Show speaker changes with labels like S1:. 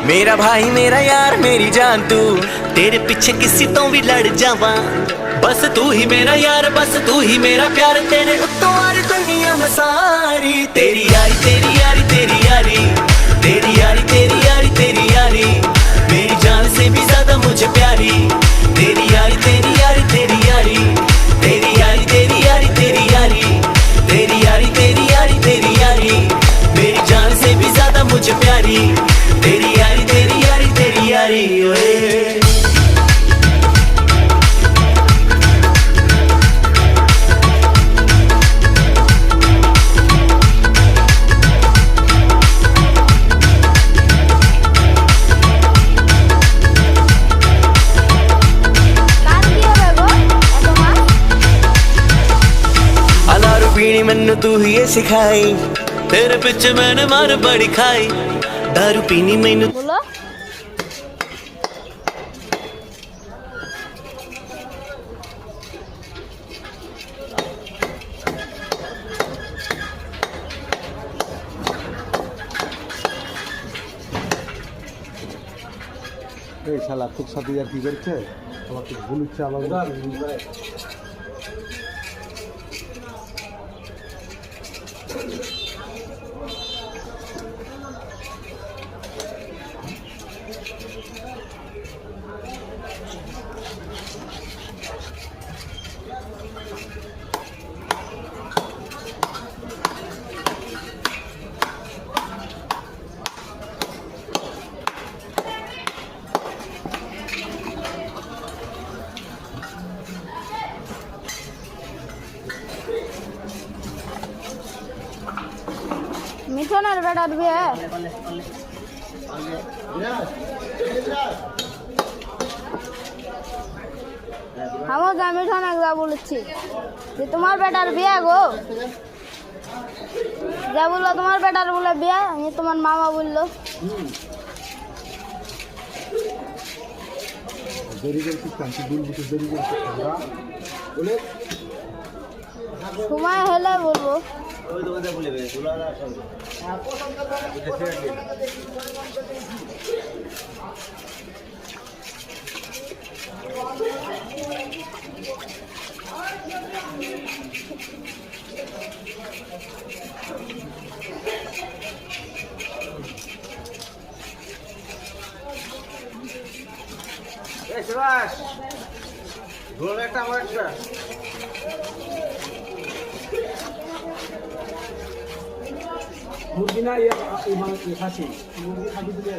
S1: मेरा भाई मेरा यार मेरी जान तू, तेरे पीछे किसी तो भी लड़ जावा। बस तू ही मेरा यार, बस तू ही मेरा प्यार, तेरे उत्तों और दुनिया में सारी। तेरी यारी तेरी यारी तेरी यारी, तेरी यारी तेरी यारी तेरी यारी, मेरी जान से भी ज्यादा मुझे प्यारी। तेरी यारी तेरी यारी तेरी यारी, तेरी यारी तेरी यारी तेरी यारी, तेरी यारी तेरी यारी तेरी यारी, मेरी जान से भी ज्यादा मुझे प्यारी। तेरी यारी तेरी यारी तेरी यारी ओए। पीनी मैनू तू ही ये सिखाई, तेरे पिछे मैंने मार बड़ी खाई। दारू पीनी मैनू
S2: बोलो
S3: এই শালা তোর সাথে আর কি করছে? আমার তো ভুল হচ্ছে আবার।
S2: মিঠনের বেটার বিয়ে আমি যা মিঠন যা বলেছি যে তোমার বেটার বিয়ে গো, যা বললো তোমার বেটার বলে বিয়ে, আমি তোমার মামা বললো সময় হলে বলবো।
S3: সুভাষ ধরো একটা আমার একটা মুরগি না খাসি মুরগি খাসি দিলে